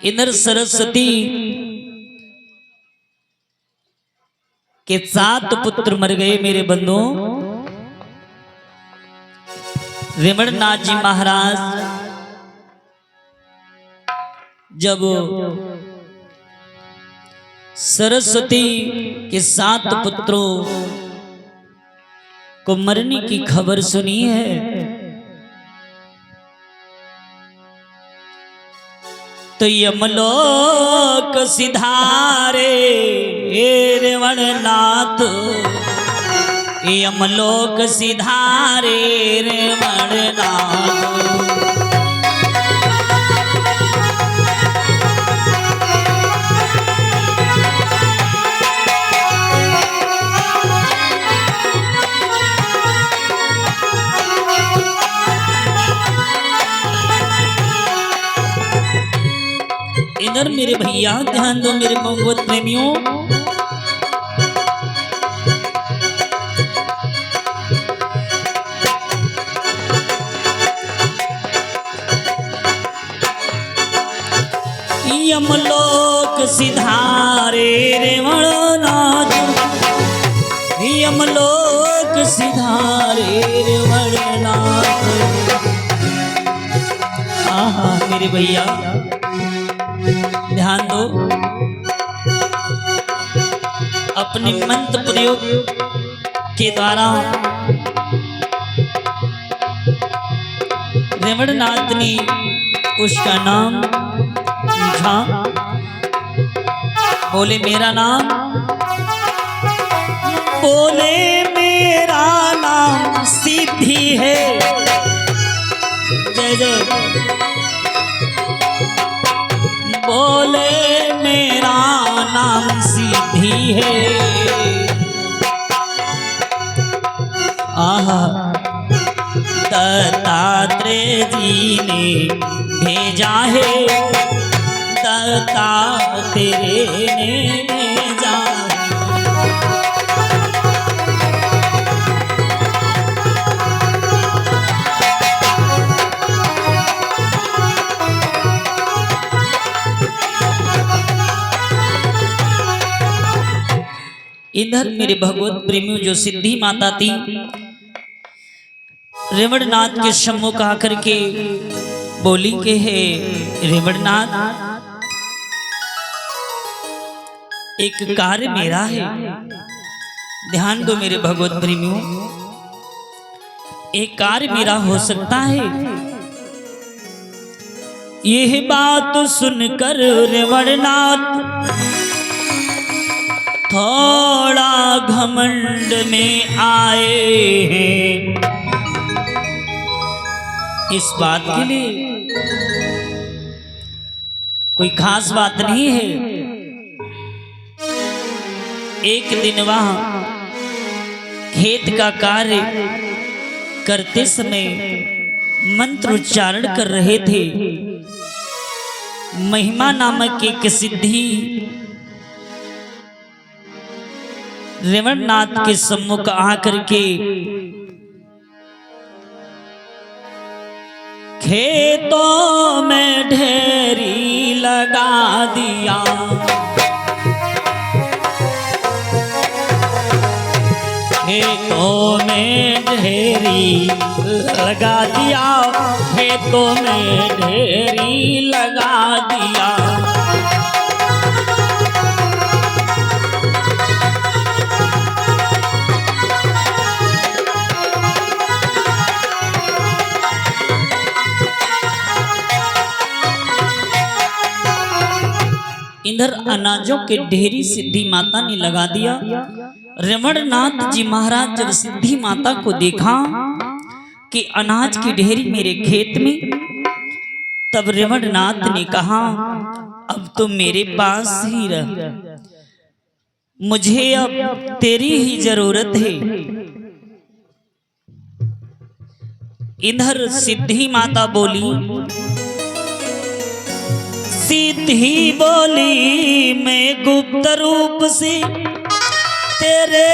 इधर सरस्वती के 7 पुत्र मर गए मेरे बंधुओं। रेवणनाथ जी महाराज जब सरस्वती के 7 पुत्रों को मरने की खबर सुनी है तो यमलोक सिधारे रेवणनाथ, यमलोक सिधारे रेवणनाथ। इधर मेरे भैया ध्यान दो मेरे भगवत प्रेमियों, यमलोक सिधारे रेवणनाथ, यमलोक सिधारे रेवणनाथ। आहा मेरे भैया ध्यान दो, अपने मंत्र प्रयोग के द्वारा रेवणनाथ ने उसका नाम पूछा। बोले मेरा नाम, बोले मेरा नाम सिद्धि है। जय जय। बोले मेरा नाम सिद्धि है। आहा दत्तात्रेय जी ने भेजा है, दत्तात्रेय ने भेजा। इधर मेरे भगवत प्रेमियों जो सिद्धि माता थी, रेवणनाथ के सम्मुख आकर के बोली के है रेवणनाथ, एक कार्य मेरा है। ध्यान दो मेरे भगवत प्रेमियों, एक कार्य मेरा हो सकता है। यह बात सुनकर रेवणनाथ थोड़ा घमंड में आए हैं। इस बात के लिए कोई खास बात नहीं है। एक दिन वहां खेत का कार्य करते समय मंत्र उच्चारण कर रहे थे। महिमा नामक एक सिद्धि रेवणनाथ के सम्मुख आकर के खेतों में ढेरी लगा दिया, खेतों में ढेरी लगा दिया, खेतों में ढेरी लगा दिया। इधर अनाजों के ढेरी सिद्धि माता ने लगा दिया। रेवणनाथ जी महाराज जब सिद्धि माता को देखा कि अनाज की ढेरी मेरे खेत में, तब रेवणनाथ ने कहा अब तो मेरे पास ही रह, मुझे अब तेरी ही जरूरत है। इधर सिद्धि माता बोली, सिद्धि बोली मैं गुप्त रूप से तेरे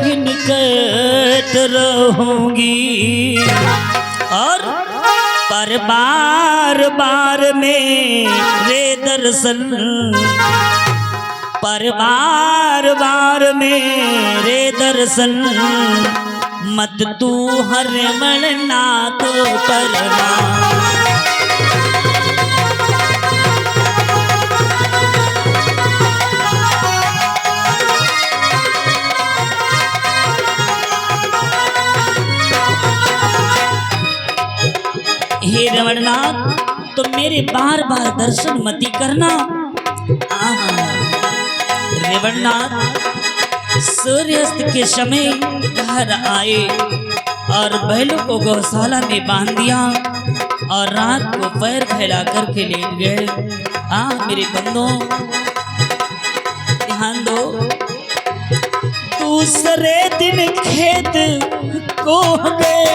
ही निकट रहूंगी और पर बार बार मेरे दर्शन, पर बार बार मेरे दर्शन, मत तू हरमन नाथ करना। हे रमणनाथ, तो मेरे बार बार दर्शन मती करना। रमणनाथ सूर्यास्त के समय घर आए और बैलों को गौशाला में बांध दिया और रात को पैर फैला करके लेट गए। मेरे बंदों ध्यान दो, दूसरे दिन खेत को गए,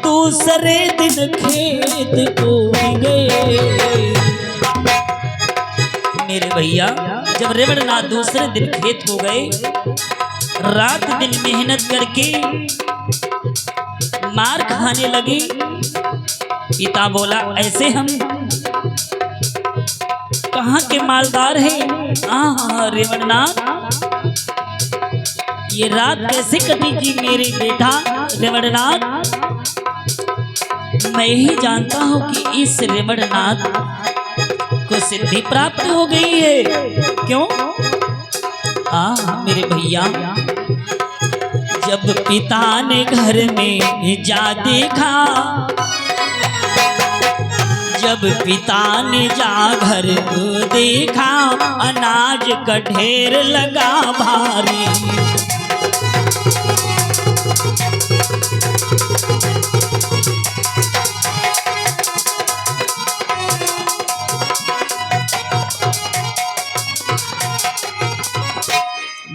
दूसरे दिन खेत को गए। मेरे भैया जब रमणनाथ दूसरे दिन खेत को गए, रात दिन मेहनत करके मार खाने लगे। पिता बोला ऐसे हम कहाँ के मालदार हैं? रमणनाथ ये रात कैसे कटेगी मेरे बेटा? रमणनाथ मैं ही जानता हूं कि इस रमणनाथ को सिद्धि प्राप्त हो गई है। क्यों? मेरे भैया जब पिता ने घर में जा देखा, जब पिता ने जा घर को देखा, अनाज का ढेर लगा भारी।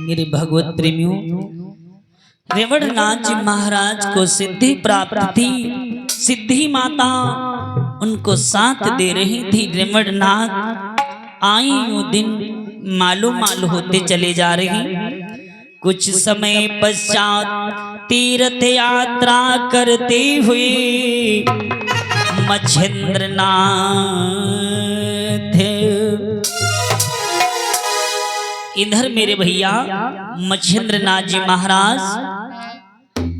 मेरे भगवत प्रेमियों, रमणनाथ जी महाराज को सिद्धि प्राप्त थी। सिद्धि माता उनको साथ दे रही थी। रमणनाथ आई वो दिन मालूम मालूम होते चले जा रही। कुछ समय पश्चात तीर्थ यात्रा करते हुए मच्छिंद्रनाथ, इधर मेरे भैया मच्छिंद्रनाथ जी महाराज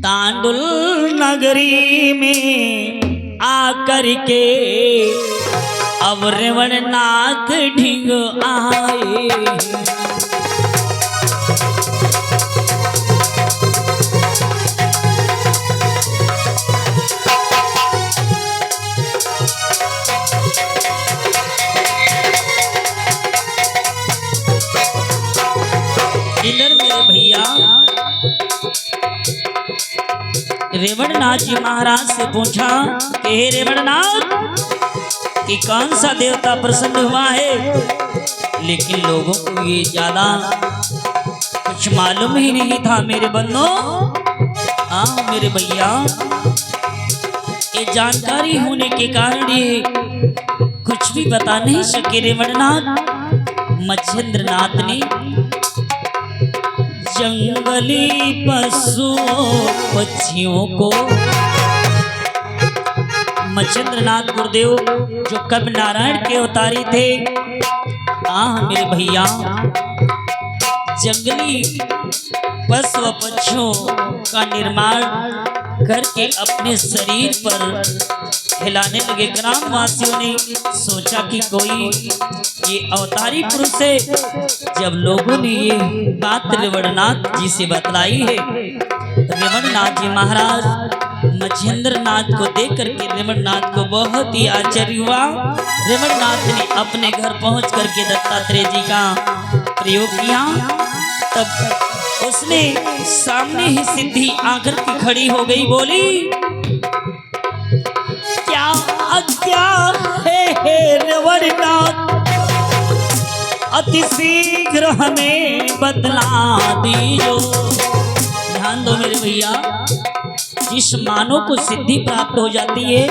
तांडुल नगरी में आकर के अब रमणनाथ ढिंग आए। इधर मेरे भैया रमणनाथ जी महाराज से पूछा कि हे रमणनाथ कि कौन सा देवता प्रसन्न हुआ है? लेकिन लोगों को ये ज्यादा कुछ मालूम ही नहीं था मेरे बंधुओं। मेरे भैया ये जानकारी होने के कारण ये कुछ भी बता नहीं सके। रमणनाथ मच्छिंद्रनाथ ने जंगली पशुओं पक्षियों को, मच्छिंद्रनाथ गुरुदेव जो कवि नारायण के अवतारी थे, मेरे भैया जंगली पशु पक्षियों का निर्माण करके अपने शरीर पर खिलाने लगे। ग्रामवासियों ने सोचा कि कोई ये अवतारी पुरुष है। जब लोगों ने ये बात रमणनाथ जी से बतलाई है, रमणनाथ जी महाराज मच्छिंद्रनाथ को देख करके रमणनाथ को बहुत ही आश्चर्य हुआ। रमणनाथ ने अपने घर पहुंच करके दत्तात्रेय जी का प्रयोग किया। तब उसने सामने ही सिद्धि आकर के खड़ी हो गई, बोली क्या आज्ञा है रमणनाथ, अति शीघ्र हमें बतला दीजो। ध्यान दो मेरे भैया, जिस मानव को सिद्धि प्राप्त हो जाती है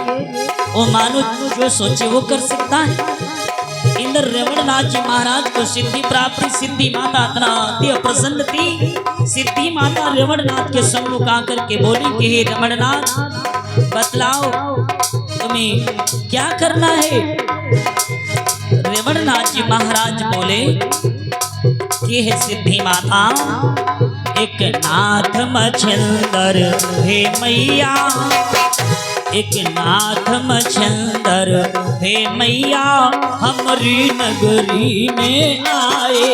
वो मानव जो सोचे वो कर सकता है। इंद्र रमणनाथ जी महाराज को सिद्धि प्राप्ति, सिद्धि माता इतना अति प्रसन्न थी। सिद्धि माता रमणनाथ के सम्मुख आकर के बोली कि हे रमणनाथ बतलाओ तुम्हें क्या करना है। रेवणनाथ जी महाराज बोले कि हे सिद्धि माता, एक नाथ मछंदर हे मैया, एक नाथ मछंदर हे मैया, हमारी नगरी में आए।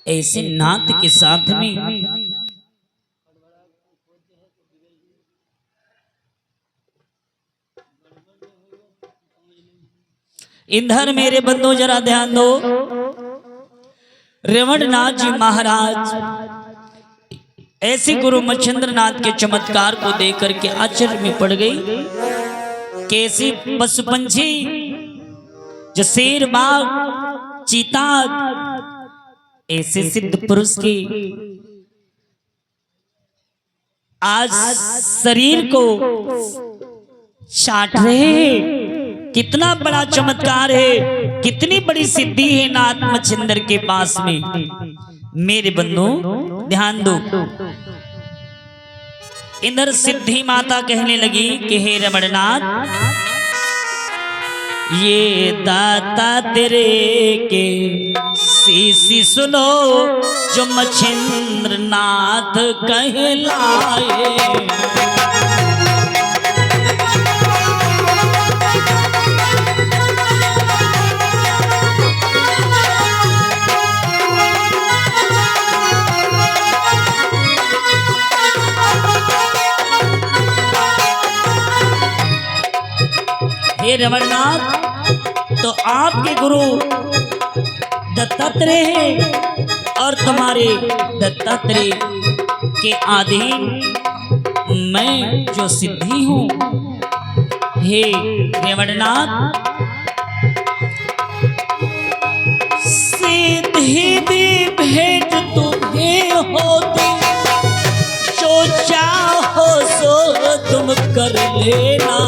ऐसे नाथ के साथ में इधर मेरे बंधु जरा ध्यान दो। रेवणनाथ जी महाराज ऐसे गुरु मच्छिंद्रनाथ के चमत्कार को देख करके आश्चर्य में पड़ गई। कैसी पशु पंछी जो शेर बाघ चीता ऐसे सिद्ध पुरुष की आज शरीर को चाट रहे हैं। कितना बड़ा चमत्कार है, कितनी बड़ी सिद्धि है नाथ मच्छिंदर के पास में। मेरे बंधु ध्यान दो। इधर सिद्धि माता कहने लगी कि हे रमणनाथ, ये दाता तेरे के शीशी सुनो जो मच्छिंद्र नाथ कहलाए। हे रमणनाथ, तो आपके गुरु दत्तात्रेय हैं और तुम्हारे दत्तात्रेय के अधीन मैं जो सिद्धि हूँ। हे रमणनाथ, सिद्धि भी भेंट तुम्हें होती, जो चाहो सो तुम कर लेना।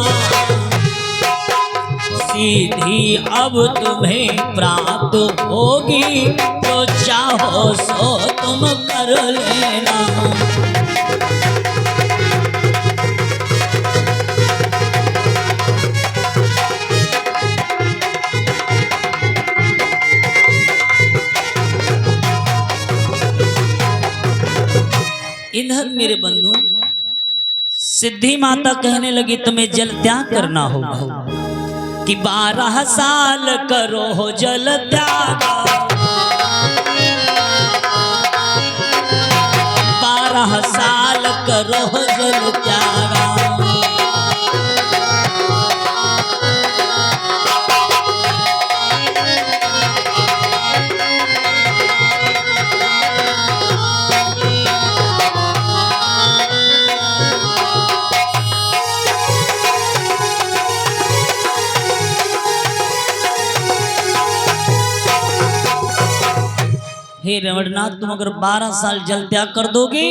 सीधी अब तुम्हें प्राप्त होगी, तो चाहो सो तुम कर लेना। इधर मेरे बंधु सिद्धि माता कहने लगी तुम्हें जल त्याग करना होगा कि 12 साल करो जल त्याग, 12 साल करो जल त्याग। हे रमणनाथ, तुम अगर 12 साल जल त्याग कर दोगे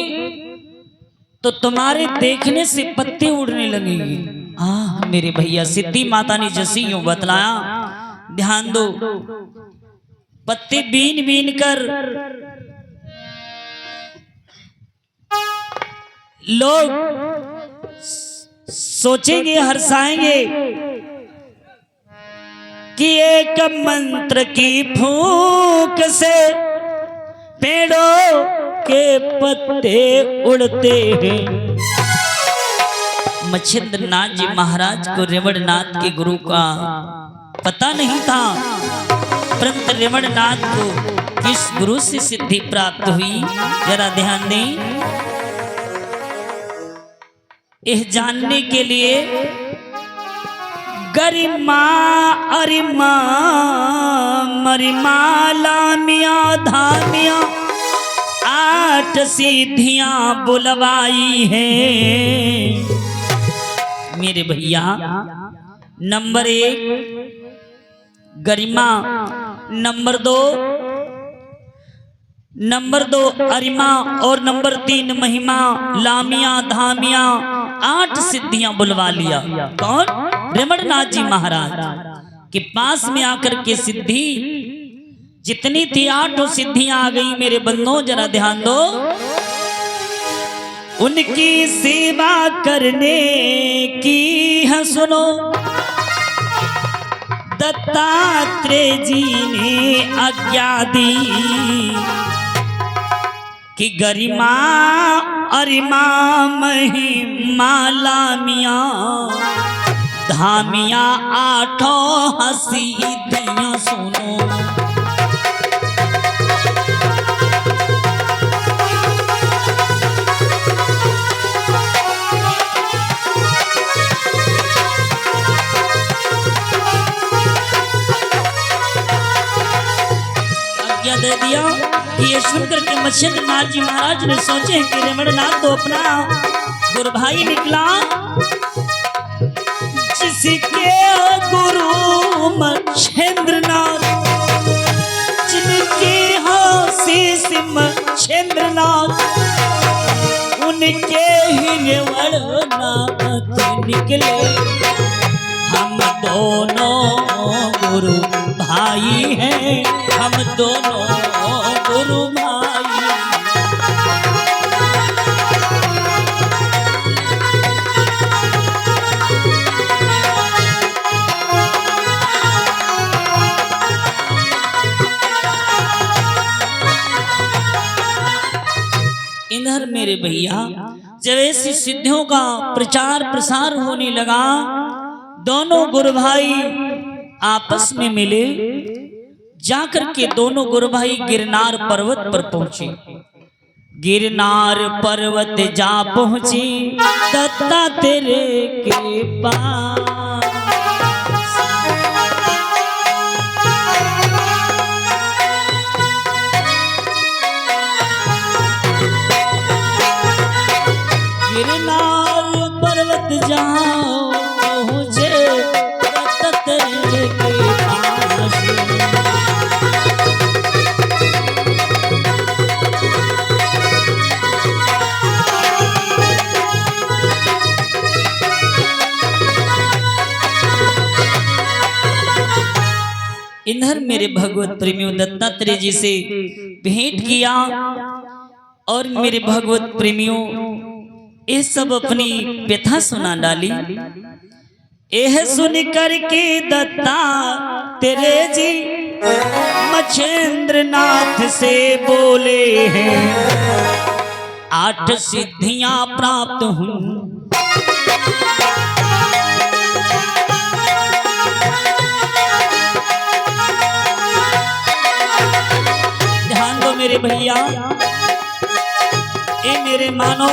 तो तुम्हारे देखने से पत्ते उड़ने लगेंगे। मेरे भैया सिद्धि माता ने जैसी यूं बतलाया, ध्यान दो। पत्ते बीन बीन कर लोग सोचेंगे, हर्षाएंगे कि एक मंत्र की फूंक से पेड़ों के पत्ते उड़ते हैं। मच्छिंद्रनाथ जी महाराज को रेवणनाथ के गुरु का पता नहीं था, परंतु रेवणनाथ को किस गुरु से सिद्धि प्राप्त हुई जरा ध्यान दें। यह जानने के लिए गरिमा अरिमा मरिमा लामिया धामिया 8 सिद्धियां बुलवाई हैं। मेरे भैया, नंबर 1 गरिमा, नंबर 2 अरिमा और नंबर 3 महिमा लामिया धामिया 8 सिद्धियां बुलवा लिया। कौन? रमणनाथ जी महाराज के पास में आकर के सिद्धि जितनी थी 8 सिद्धियां आ गई। मेरे बंदों जरा ध्यान दो, उनकी सेवा करने की है सुनो दत्तात्रेय जी ने आज्ञा दी कि गरिमा अरिमा महिमा लामिया धामिया 8 सिद्धियां सुनो। दे दिया कि ये सुनकर के मच्छिंद्रनाथ जी महाराज ने सोचे कि रमणनाथ तो अपना गुरु भाई निकला, जिसके गुरु मच्छिंद्रनाथ, जिनके शीश मच्छिंद्रनाथ, उनके ही रमणनाथ निकले। हम दोनों गुरु भाई हैं, हम दोनों गुरु भाई। इधर मेरे भैया जब ऐसी सिद्धियों का प्रचार प्रसार होने लगा, दोनों गुरु भाई आपस में मिले। जाकर के दोनों गुरु भाई गिरनार पर्वत पर पहुंचे। गिरनार पर्वत जा पहुंचे दत्तात्रेय के पास। गिरनार पर्वत जा पहुंचे दत्तात्रेय के पास। इधर मेरे भगवत प्रेमियों दत्तात्रेय जी से भेंट किया और मेरे भगवत प्रेमियों ये सब अपनी व्यथा सुना डाली। यह सुन करके दत्तात्रेय जी मच्छिंद्रनाथ से बोले हैं 8 सिद्धियां प्राप्त हुई। मेरे भैया ये मेरे मानो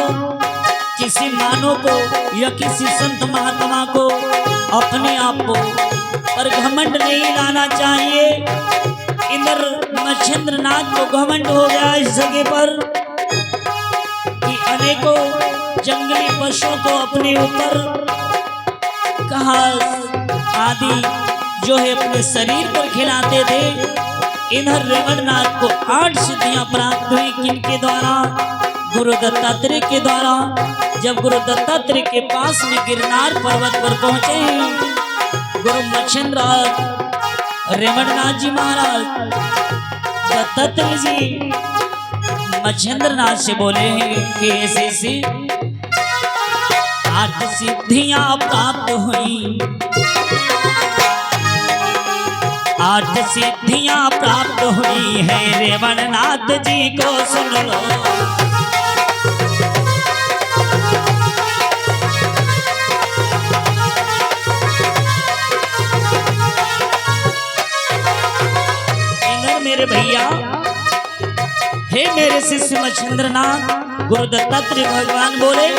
किसी मानो को या किसी संत महात्मा को अपने आप को पर घमंड नहीं लाना चाहिए। इधर मच्छिंद्रनाथ को घमंड हो गया इस जगह पर कि अनेकों जंगली पशुओं को अपने ऊपर घास आदि जो है अपने शरीर पर खिलाते थे। इधर रमणनाथ को 8 सिद्धियां प्राप्त हुई किनके द्वारा? गुरु दत्तात्रेय के द्वारा। जब गुरु दत्तात्रेय के पास में गिरनार पर्वत पर पहुंचे, गुरु मच्छिंद्र रमणनाथ जी महाराज दत्तात्रेय जी मच्छिंद्रनाथ से बोले हैं कि ऐसे 8 सिद्धियां प्राप्त हुई। 8 सिद्धियां प्राप्त हुई है रमणनाथ जी को सुन लो। इधर मेरे भैया हे मेरे शिष्य मच्छिंद्रनाथ, गुरु दत्तात्रेय भगवान बोले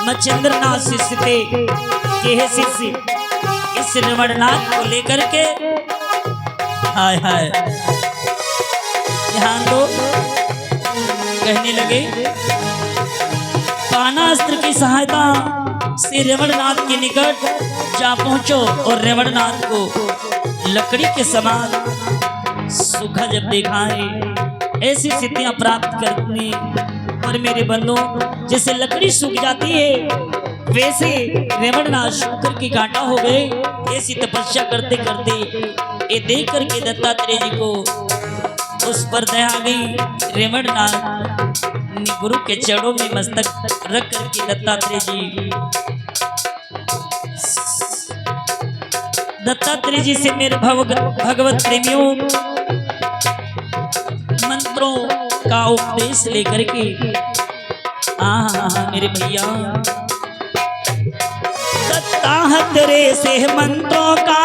मच्छिंद्रनाथ शिष्य थे कि हे शिष्य इस रमणनाथ को लेकर के हाय हाय ध्यान दो। कहने लगे पानास्त्र की सहायता से रमणनाथ के निकट जा पहुंचो और रमणनाथ को लकड़ी के समान सूखा जब देखा है, ऐसी सिद्धियां प्राप्त करने पर मेरे बंधु जैसे लकड़ी सूख जाती है वैसे रेवणनाथ शुक्र की कांटा हो गए। ऐसी तपस्या करते करते ये देख करके दत्तात्रेय जी को उस पर दया आ गई। रेवणनाथ ने गुरु के चरणों में मस्तक रख करके दत्तात्रेय जी से मेरे भगवत प्रेमियों मंत्रों का उपदेश लेकर के मेरे भैया दत्ता तेरे से मंत्रों का